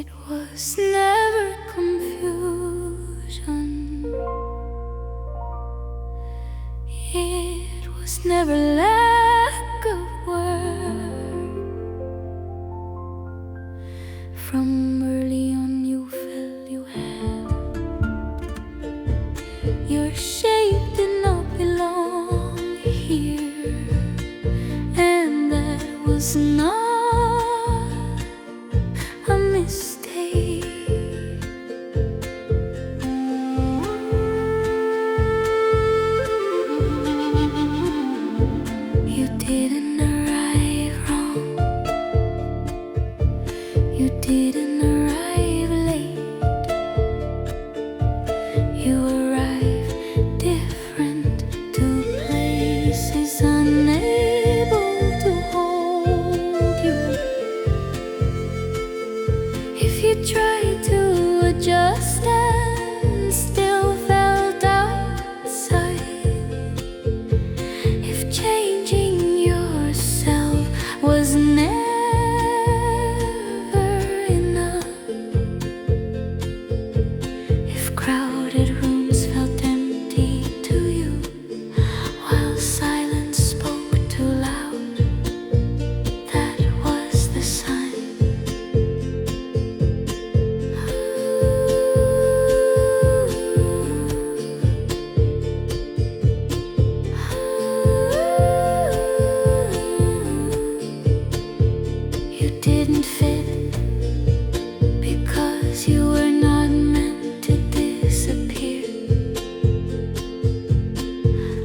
It was never confusion. It was never lack of word. From early on you felt you had. Your shape did not belong here, and that was not a mistake. You didn't arrive wrong. You didn't arrive late. You arrived different to places unable to hold you. If you tried to adjust and still felt outside, if changing yourself was never enough, if crowded rooms felt empty to you while silence spoke too loud, that was the sign. You didn't fit because you were not meant to disappear.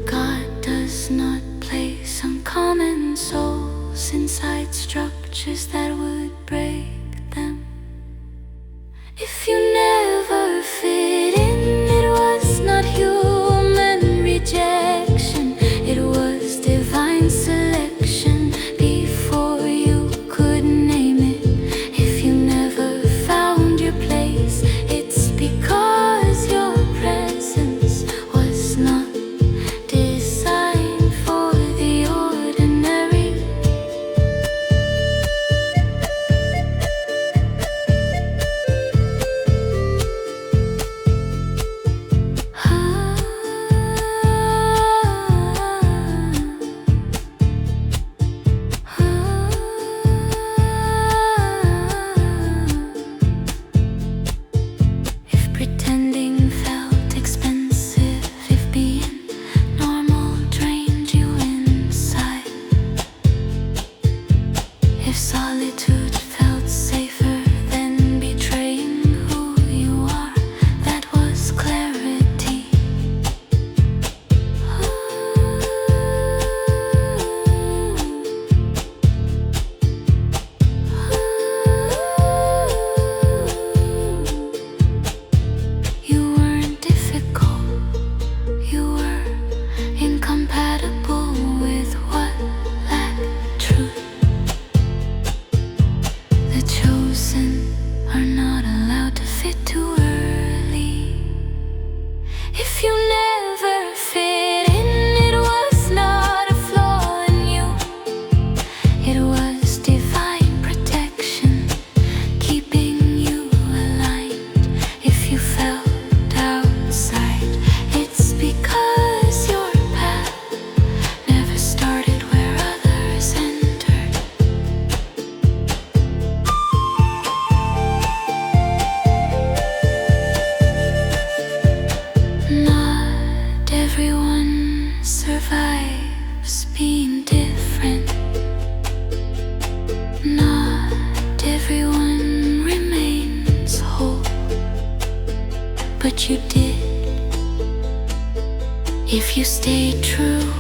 God does not place uncommon souls inside structures that would break them. If you never fit in, it was not human rejection, it was divine selection before you could name it. If you never found your place, it's because your presence was not designed for the ordinary. If pretending felt expensive, if being normal drained you inside, if solitude felt safer than betraying who you are, that was clarity. You weren't difficult, you were incompatible with what lacked truth. The chosen are not allowed to fit too early. If you never fit in, it was not a flaw in you, it was divine protection keeping you aligned. If you felt outside, it's because your path never started where others entered. Not everyone survives being different. Not everyone remains whole, but you did. If you stayed true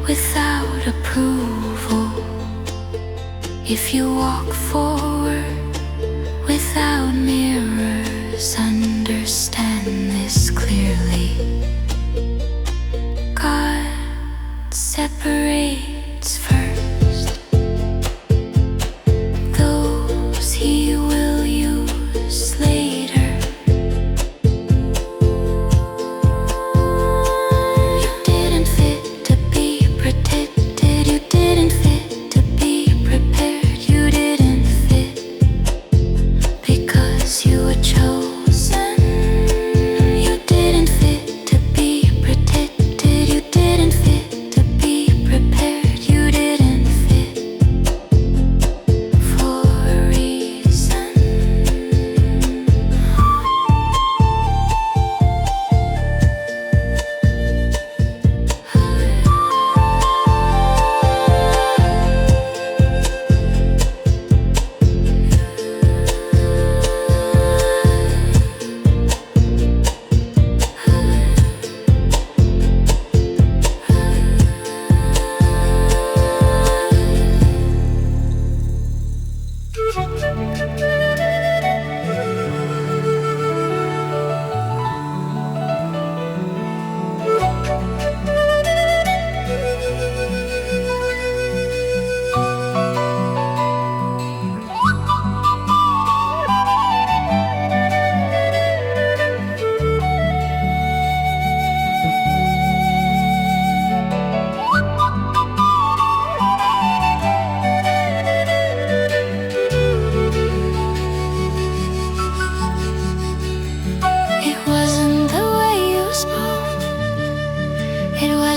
without approval, if you walk forward without mirrors, understand this clearly. God separates first. Those He will use later. You didn't fit to be protected. You didn't fit to be prepared. You didn't fit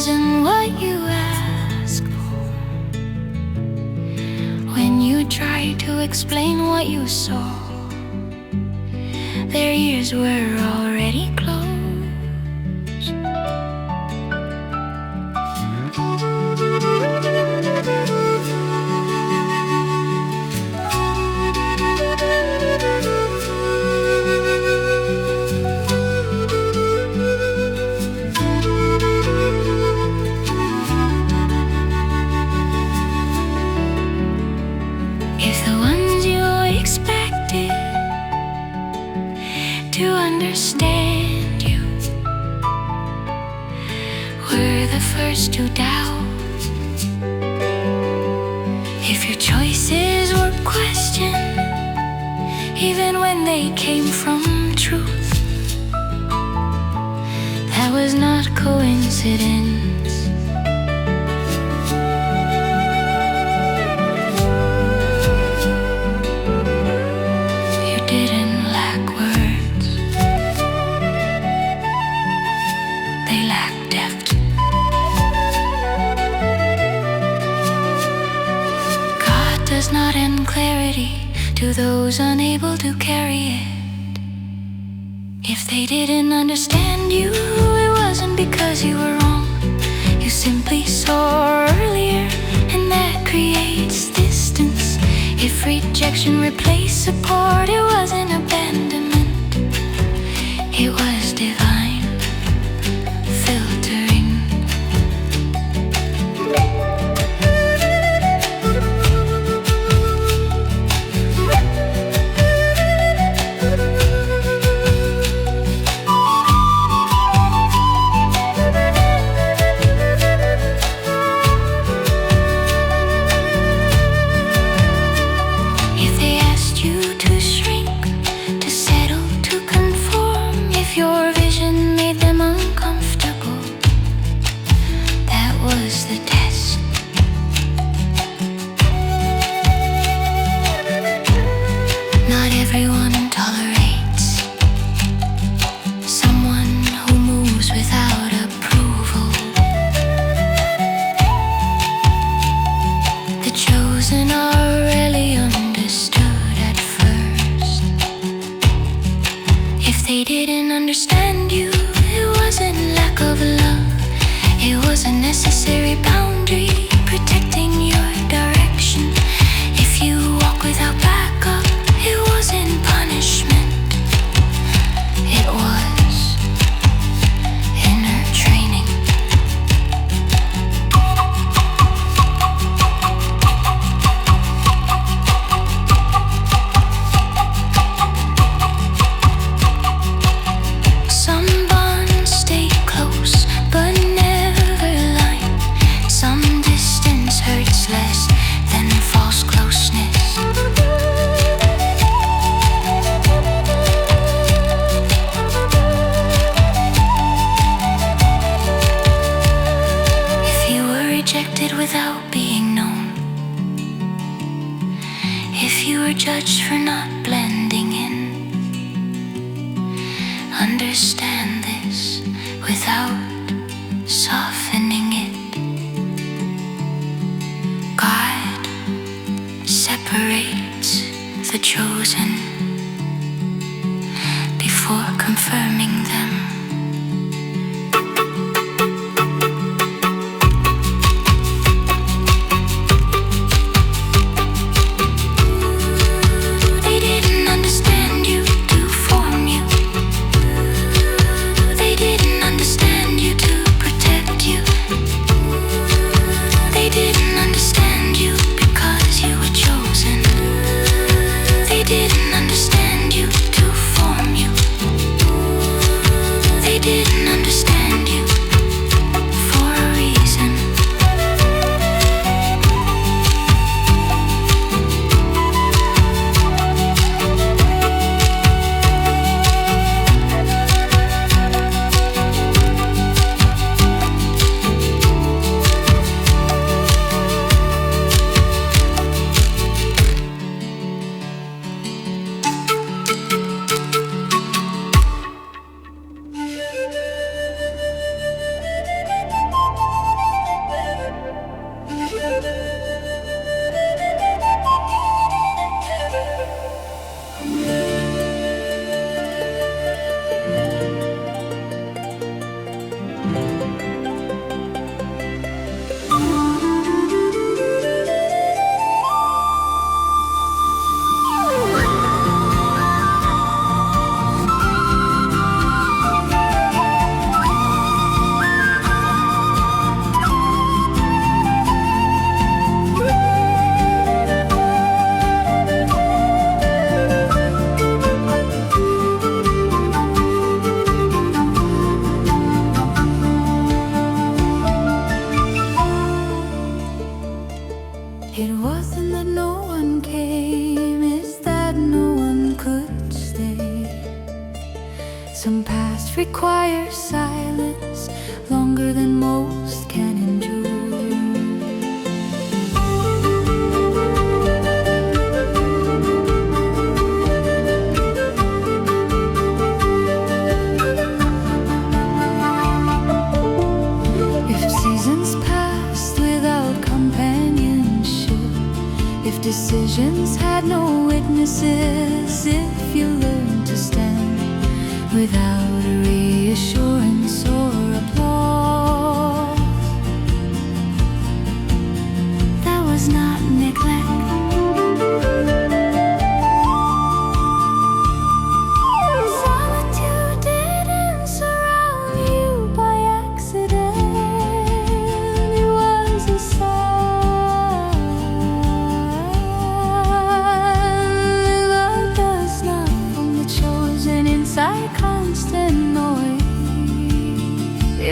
wasn't what you asked for. When you tried to explain what you saw, their ears were already closed. If the ones you expected to understand you were the first to doubt, if your choices were questioned even when they came from truth, that was not coincidence. You didn't lack words, they lacked depth. God does not end clarity to those unable to carry it. If they didn't understand you, it wasn't because you were wrong. You simply saw earlier, and that creates distance. If rejection replaced support, it wasn't abandonment, it was divine filtering. If they asked you to shrink, to settle, to conform, if your vision made them uncomfortable, that was the test. Not everyone tolerates someone who moves without approval. The chosen are rarely understood at first. If they didn't understand you, it wasn't lack of love, it was a necessary boundary protecting your direction. If you walk without backup, it wasn't punishment, it was inner training. Some bonds stay close but never align.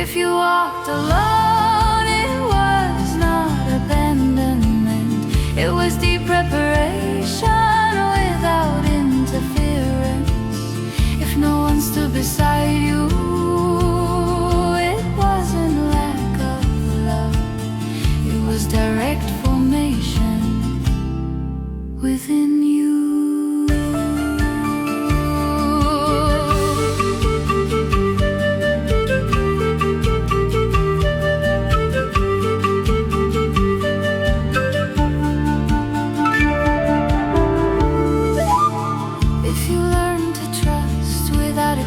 If you walked alone, it was not abandonment. It was deep preparation without interference. If no one stood beside you, it wasn't lack of love. It was direct formation within you.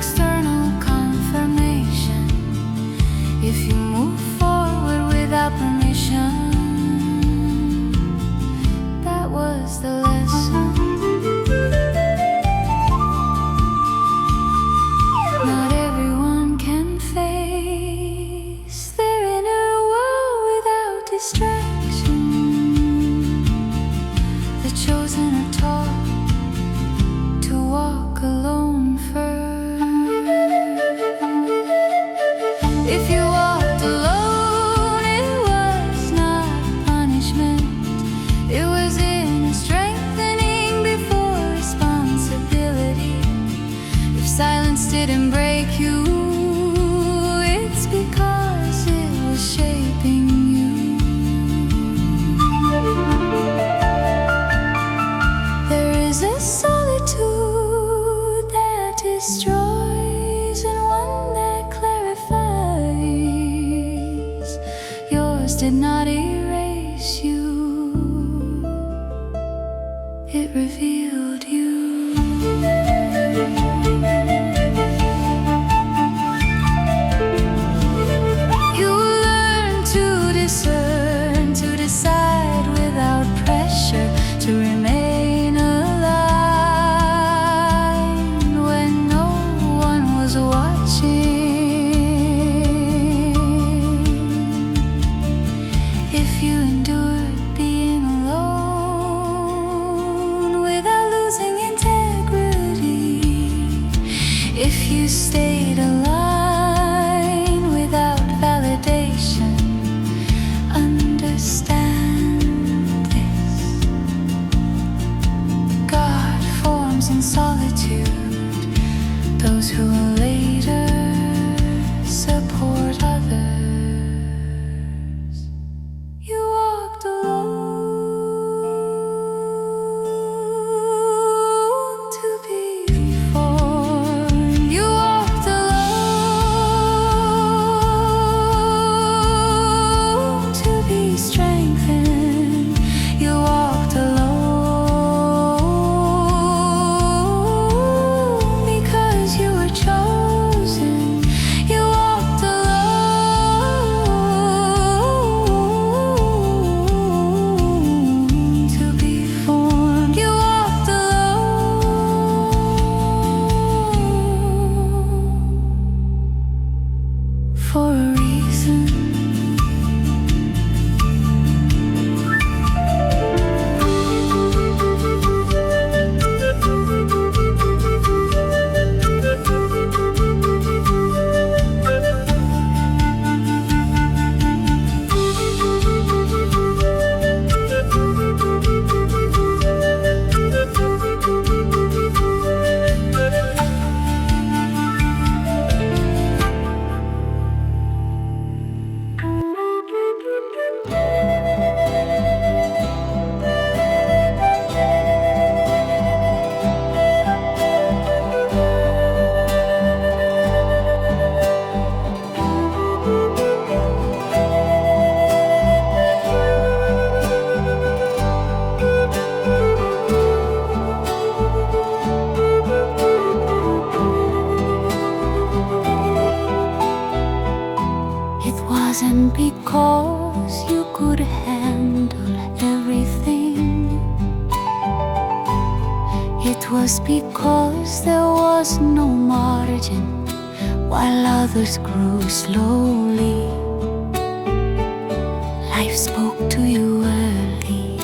External confirmation, if you move forward without permission, that was the lesson. Not everyone can face their inner world without distraction. The chosen are taught to walk alone first. If you walked alone, it was not punishment. It was inner strengthening before responsibility. If silence didn't break you, it's because it was shaping you. There is a solitude that destroys and one that clarifies. Yours did not erase you, it revealed you. You learned to discern, to decide without pressure, to remain aligned when no one was watching. If you endured being alone without losing integrity, if you stayed aligned without validation, understand this: God forms in solitude those who will later support others. You walked alone to be formed. You walked alone to be strengthened. You walked alone because you were chosen. You walked alone to be formed. You walked alone for a reason. It wasn't because you could handle everything. It was because there was no margin while others grew slowly. Life spoke to you early.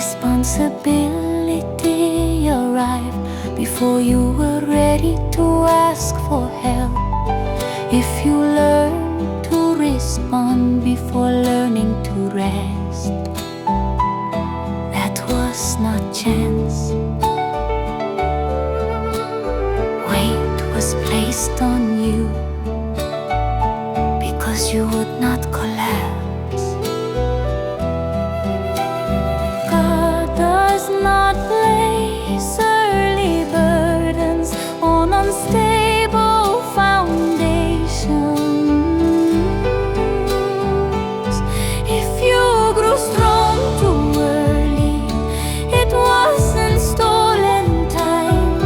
responsibility arrive before you were ready to ask for help. If you learn to respond before learning to rest, that was not chance. Weight was placed on you because you would not collapse. God does not place early burdens on unstable foundations. If you grew strong too early, it wasn't stolen time.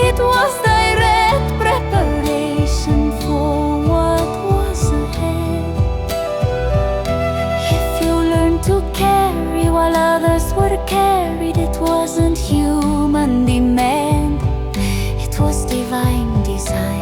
It was direct preparation for what was ahead. If you learned to carry while others were carried, it wasn't human demand, it was divine design.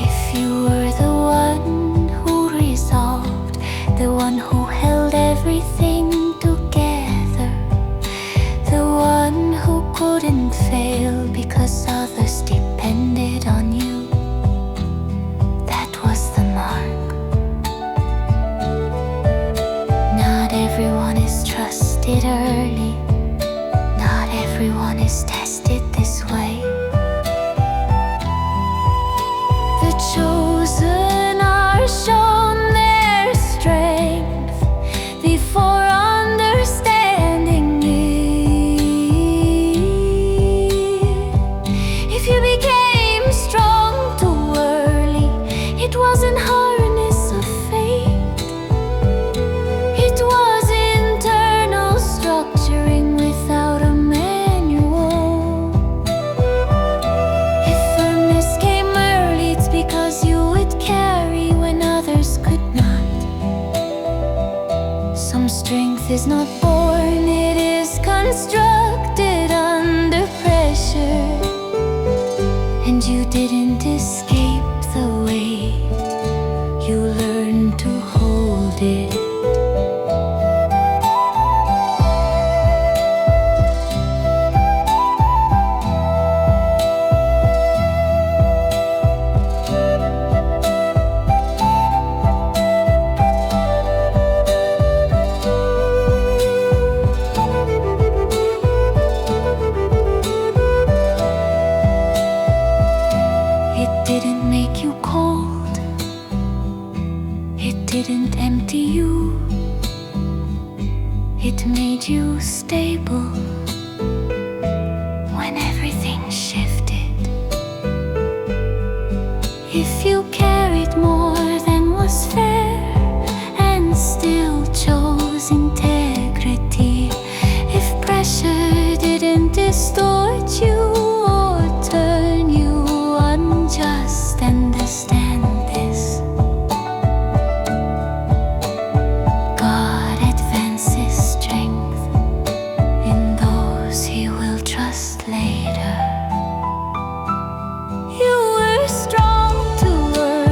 If you were the one who resolved, the one who held everything together, the one who couldn't fail because others depended on you, that was the mark. Not everyone is trusted early, not everyone is tested this way. The chosen are shown their strength before understanding it. If you became strong too early, it wasn't harness of fate, it was internal structuring without a manual. If firmness came early, it's because you would carry when others could not. Some strength is not born, it is constructed under pressure. And you didn't escape the weight, you learned to hold it. It didn't make you cold, it didn't empty you, it made you stable when everything shifted. If you carried more than was fair and still chose integrity, if pressure didn't distort you or turn you unjust, understand this: God advances strength in those He will trust later. You were strong too early.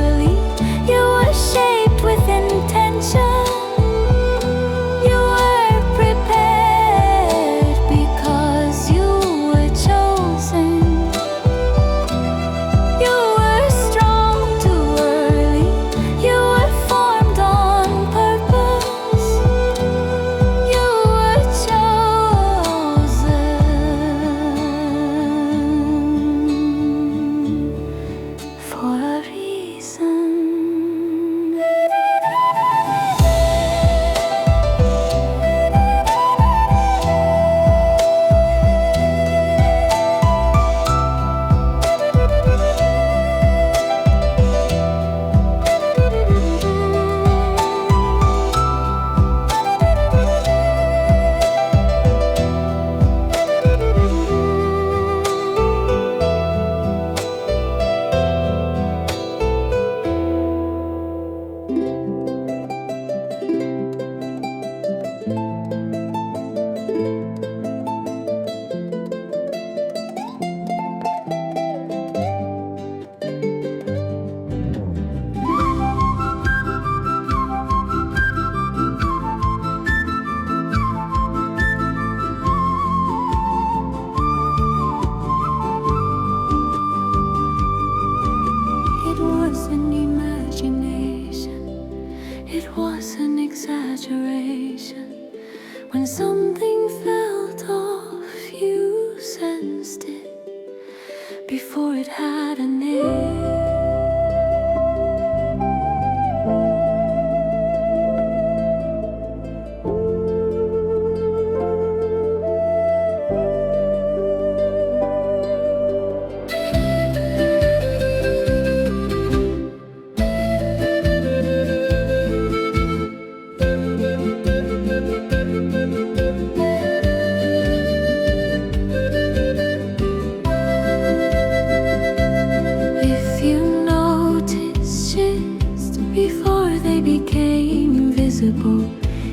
before they became visible.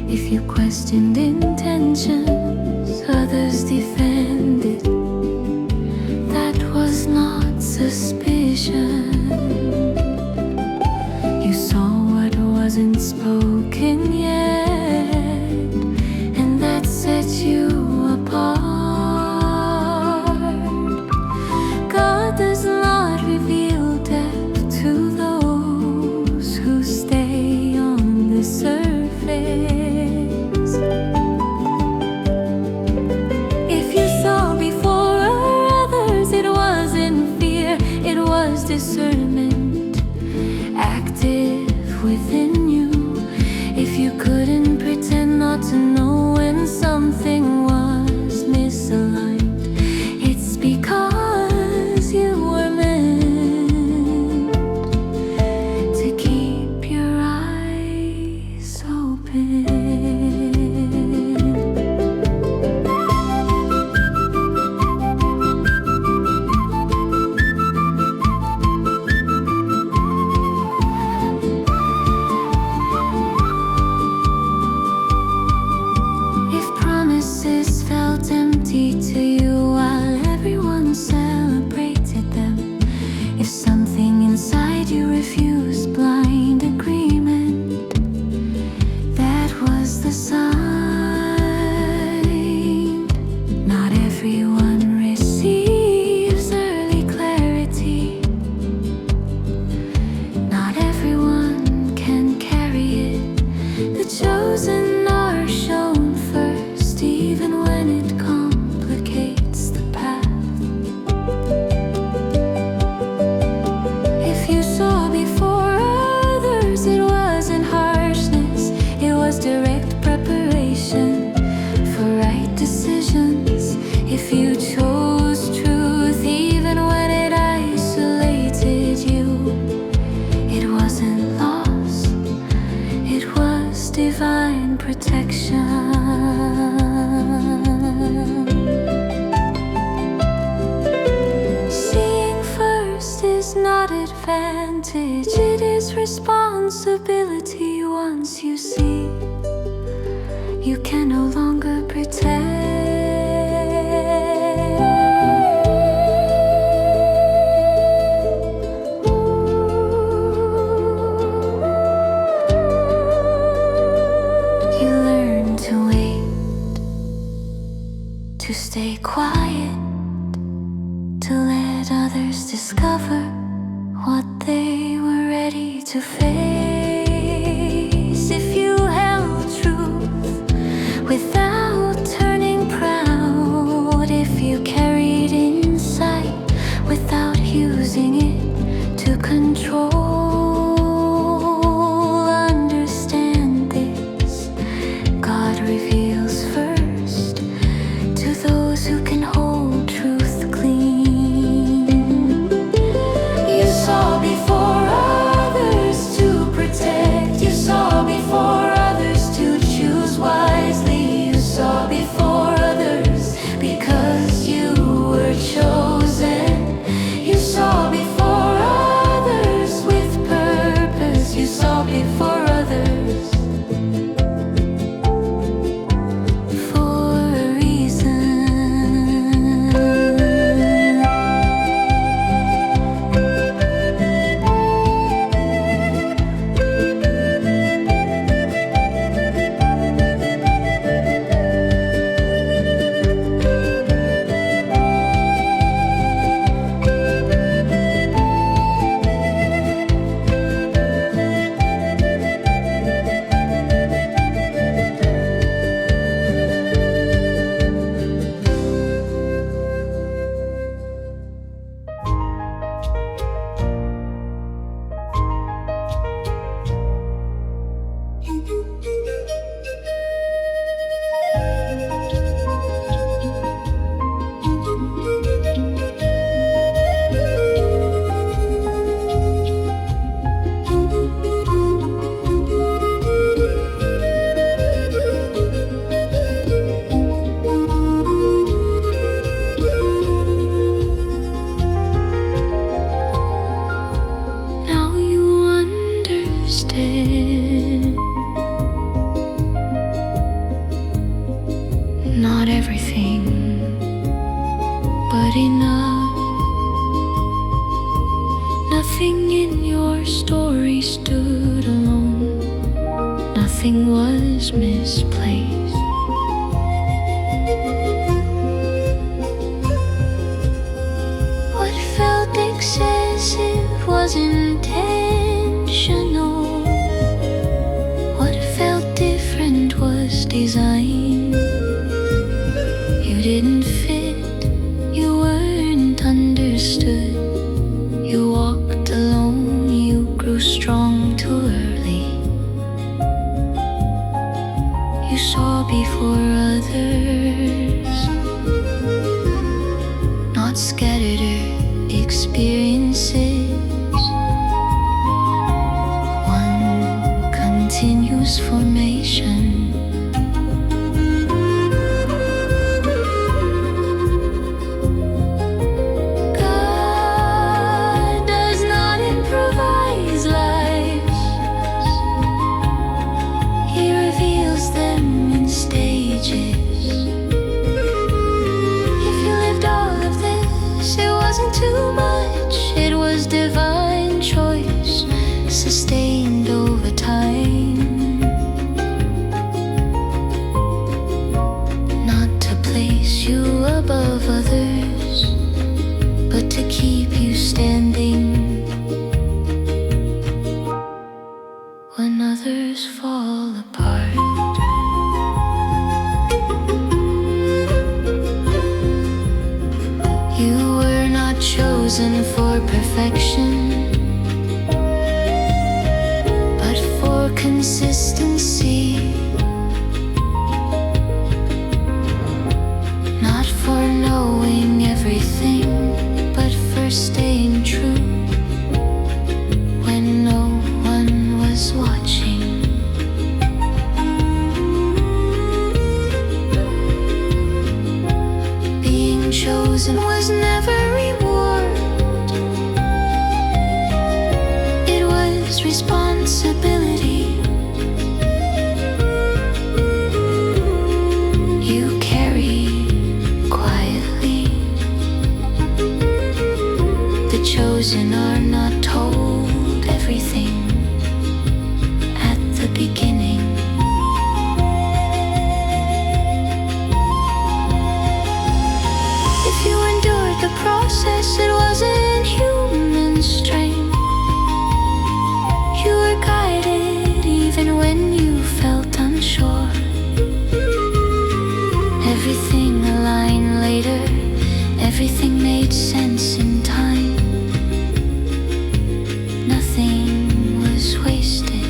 If you questioned intentions, others defended. That was not suspicion. You saw what wasn't spoken yet, and that set you apart. God does not reveal depth to those who stay on the surface. If you saw before others, it wasn't fear, it was discernment active within you. If you couldn't pretend not to know when something was misaligned, it's because you were meant to keep your eyes open. Promises felt empty to you while everyone celebrated them. If something inside you refused blind agreement, that was the sign. Not everyone receives early clarity. Not everyone can carry it. The chosen are shown first, even when it complicates the path. If you saw before others, it wasn't harshness, it was direct preparation for right decisions. If you chose truth even when it isolated you, it wasn't loss, it was divine protection. Seeing first is not advantage, it is responsibility. Once you see, you can no longer pretend. You learn to wait, to stay quiet, to let others discover what they were ready to face. If you held truth without turning proud, if you carried insight without using it to control, understand this: God reveals first to those who can hold truth clean. You saw before others to wanted. Not everything, but enough. Nothing in your story stood alone. Nothing was misplaced. What felt excessive was intentional. What felt different was design. You didn't fit, you weren't understood. You walked alone, you grew strong too early. You saw before others, not scattered experiences. One continuous formation. Too much, it was divine choice, sustained over time. Not to place you above others, but to keep you standing when others fall apart. Chosen for perfection, but for consistency. Not for knowing everything, but for staying true when no one was watching. Being chosen was never responsibility. You carry quietly. The chosen are not told everything at the beginning. If you endured the process, it wasn't human strength. You were guided even when you felt unsure. Everything aligned later, everything made sense in time. Nothing was wasted.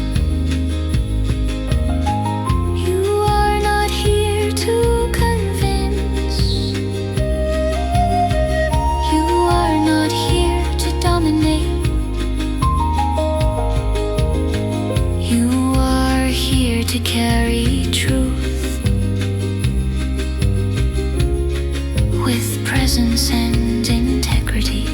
You are not here to convince. You are not here to dominate. To carry truth with presence and integrity.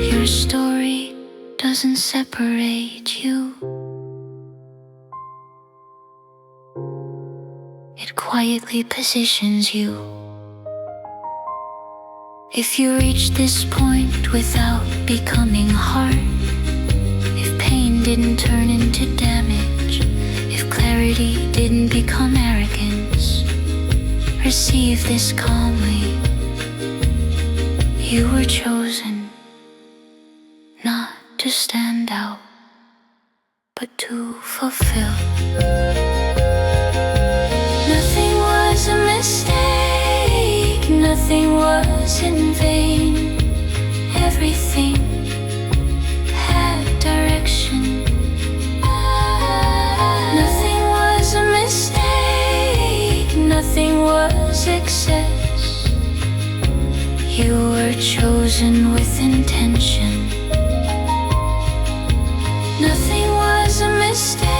Your story doesn't separate you. It quietly positions you. If you reach this point without becoming hard, if pain didn't turn into damage, if clarity didn't become arrogance, receive this calmly. You were chosen not to stand out, but to fulfill. Nothing was a mistake, nothing was in vain. Everything had direction. Nothing was a mistake, nothing was excess. You were chosen with intention. Nothing was a mistake.